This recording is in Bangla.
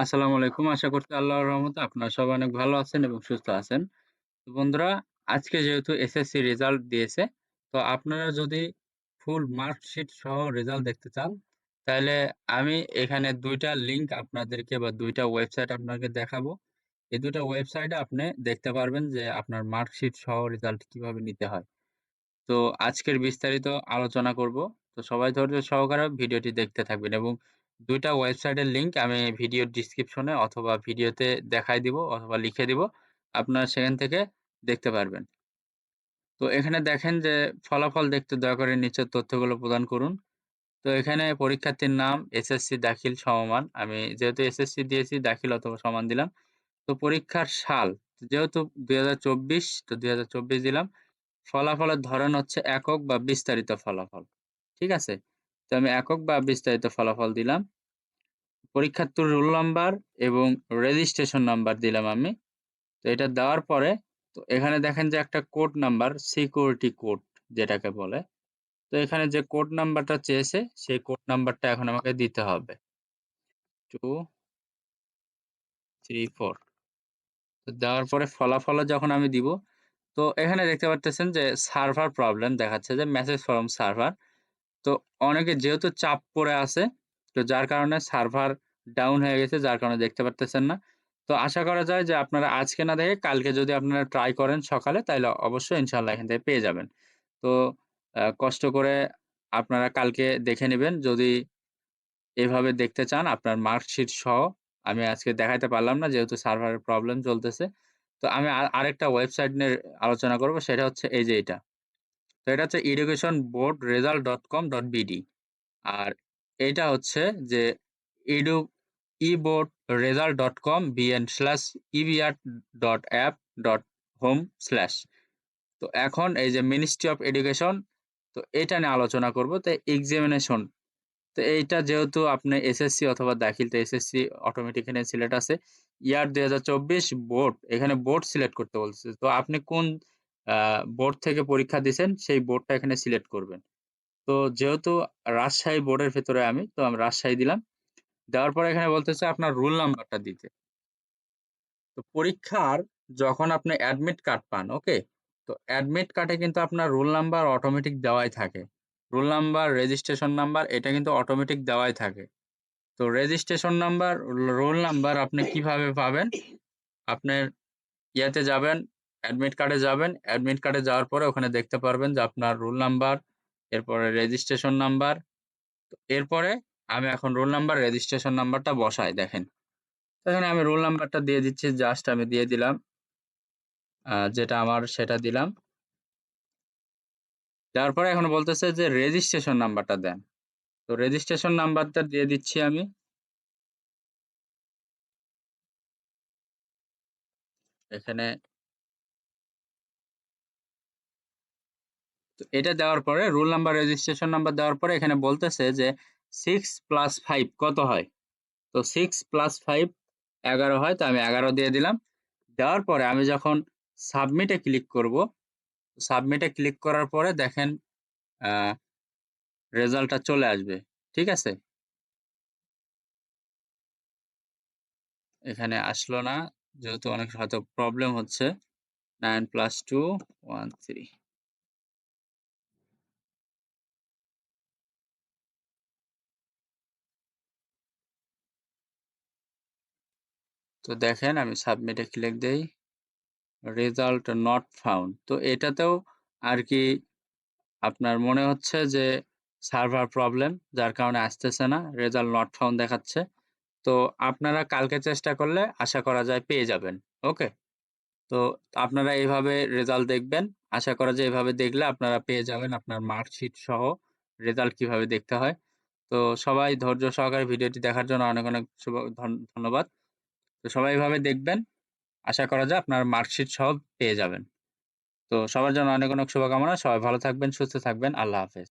আসসালামু আলাইকুম। আশা করছি আল্লাহর রহমতে আপনারা সবাই অনেক ভালো আছেন এবং সুস্থ আছেন। তো বন্ধুরা, আজকে যেহেতু এসএসসি রেজাল্ট দিয়েছে, তো আপনারা যদি ফুল মার্কশিট সহ রেজাল্ট দেখতে চান, তাইলে আমি এখানে ২ টা লিঙ্ক আপনাদেরকে বা ২ টা ওয়েবসাইট আপনাকে দেখাবো। এই ২ টা ওয়েবসাইটে আপনি দেখতে পারবেন যে আপনার মার্কশিট সহ রেজাল্ট কিভাবে নিতে হয়। তো আজকের বিস্তারিত আলোচনা করব। তো সবাই ধৈর্য সহকারে ভিডিওটি দেখতে থাকবেন এবং ২ টা ওয়েবসাইটের লিংক আমি ভিডিওর ডেসক্রিপশনে অথবা ভিডিওতে দেখায় দিব অথবা লিখে দিব। আপনারা সেখান থেকে দেখতে পারবেন। তো এখানে দেখেন যে ফলাফল দেখতে দয়া করে নিচের তথ্যগুলো প্রদান করুন। তো এখানে পরীক্ষার্থীর নাম, এসএসসি দাখিল সমমান। আমি যেহেতু এসএসসি দিয়েছি দাখিল অথবা সমান দিলাম। তো পরীক্ষার সাল যেহেতু ২০২৪ তো ২০২৪ দিলাম। ফলাফলের ধরন হচ্ছে একক বা বিস্তারিত ফলাফল। ঠিক আছে? তো আমি একক বা বিস্তারিত ফলাফল দিলাম। পরীক্ষার্থীর রোল নাম্বার এবং রেজিস্ট্রেশন নাম্বার দিলাম আমি। তো এটা দেওয়ার পরে তো এখানে দেখেন যে একটা কোড নাম্বার সিকিউরিটি কোড যেটাকে বলে। তো এখানে যে কোড নাম্বারটা চেয়েছে সেই কোড নাম্বারটা এখন আমাকে দিতে হবে। 2, 3, 4 তো দেওয়ার পরে ফলাফলও যখন আমি দিব, তো এখানে দেখতে পারতেছেন যে সার্ভার প্রবলেম দেখাচ্ছে যে মেসেজ ফ্রম সার্ভার। তো অনেকে যেহেতু চাপ পড়ে আছে, তো যার কারণে সার্ভার ডাউন হয়ে গেছে, যার কারণে দেখতে পারতেছেন না। তো আশা করা যায় যে আপনারা আজকে না দেখে কালকে যদি আপনারা ট্রাই করেন সকালে, তাইলে অবশ্যই ইনশাআল্লাহ এখান থেকে পেয়ে যাবেন। তো কষ্ট করে আপনারা কালকে দেখে নিবেন। যদি এভাবে দেখতে চান আপনার মার্কশিট সহ, আমি আজকে দেখাইতে পারলাম না যেহেতু সার্ভারের প্রবলেম চলতেছে। তো আমি আরেকটা ওয়েবসাইট নিয়ে আলোচনা করব, সেটা হচ্ছে এই যে এটা। তো এটা হচ্ছে educationboardresult.com.bd আর এইটা হচ্ছে যে edu eboardresult.com/ebr.app.home/ তো এখন এই যে মিনিস্ট্রি অফ এডুকেশন, তো এটা নিয়ে আলোচনা করব। তো এক্সামিনেশন, তো এইটা যেহেতু আপনি এসএসসি অথবা দাখিল, তো এসএসসি অটোমেটিক এখানে সিলেক্ট আছে। ইয়ার ২০২৪ বোর্ড, এখানে বোর্ড সিলেক্ট করতে বলছে। তো আপনি কোন বোর্ড থেকে পরীক্ষা দিছেন সেই বোর্ডটা এখানে সিলেক্ট করবেন। তো যেহেতু রাজশাহী বোর্ডের ভেতরে আমি, তো আমি রাজশাহী দিলাম। দেওয়ার পরে এখানে বলতেছে আপনার রোল নাম্বারটা দিতে। তো পরীক্ষার যখন আপনি অ্যাডমিট কার্ড পান, ওকে? তো অ্যাডমিট কার্ডে কিন্তু আপনার রোল নাম্বার অটোমেটিক দেওয়াই থাকে। রোল নাম্বার, রেজিস্ট্রেশন নাম্বার এটা কিন্তু অটোমেটিক দেওয়াই থাকে। তো রেজিস্ট্রেশন নাম্বার, রোল নাম্বার আপনি কিভাবে পাবেন? আপনার ইয়াতে যাবেন, অ্যাডমিট কার্ডে যাবেন। অ্যাডমিট কার্ডে যাওয়ার পরে ওখানে দেখতে পারবেন যে আপনার রোল নাম্বার, এরপরে রেজিস্ট্রেশন নাম্বার। তো এরপরে আমি এখন রোল নাম্বার, রেজিস্ট্রেশন নাম্বারটা বসাই দেখেন। তো এখানে আমি রোল নাম্বারটা দিয়ে দিচ্ছি, জাস্ট আমি দিয়ে দিলাম। যেটা আমার সেটা দিলাম। দেওয়ার পরে এখন বলতেছে যে রেজিস্ট্রেশন নাম্বারটা দেন। তো রেজিস্ট্রেশন নাম্বারটা দিয়ে দিচ্ছি আমি। এখানে তো এটা দেওয়ার পরে রোল নাম্বার, রেজিস্ট্রেশন নাম্বার দেওয়ার পরে এখানে বলতেছে যে 6+5 কত হয়? তো 6+5 11 হয়। তো আমি 11 দিয়ে দিলাম। দেওয়ার পরে আমি যখন সাবমিটে ক্লিক করব, সাবমিটে ক্লিক করার পরে দেখেন আ রেজাল্টটা চলে আসবে। ঠিক আছে? এখানে আসলো না। যেহেতু অনেক হয়তো প্রবলেম হচ্ছে। 9+2 13 তো দেখেন আমি সাবমিটে ক্লিক দেই। Result not found. তো এটাতেও আরকি আপনার মনে হচ্ছে যে সার্ভার প্রবলেম, যার কারণে আসতেছে না। রেজাল্ট নট ফাউন্ড দেখাচ্ছে। তো আপনারা কালকে চেষ্টা করলে আশা করা যায় পেয়ে যাবেন। ওকে? তো আপনারা এইভাবে রেজাল্ট দেখবেন। আশা করা যায় এভাবে দেখলে আপনারা পেয়ে যাবেন আপনার মার্কশিট সহ রেজাল্ট কিভাবে দেখতে হয়। তো সবাই ধৈর্য সহকারে ভিডিওটি দেখার জন্য অনেক, অনেক ধন্যবাদ। তো সবাই এভাবে দেখবেন। আশা করা যায় আপনার মার্কশিট সহ পেয়ে যাবেন। তো সবার জন্য অনেক, অনেক শুভকামনা। সবাই ভালো থাকবেন, সুস্থ থাকবেন। আল্লাহ হাফেজ।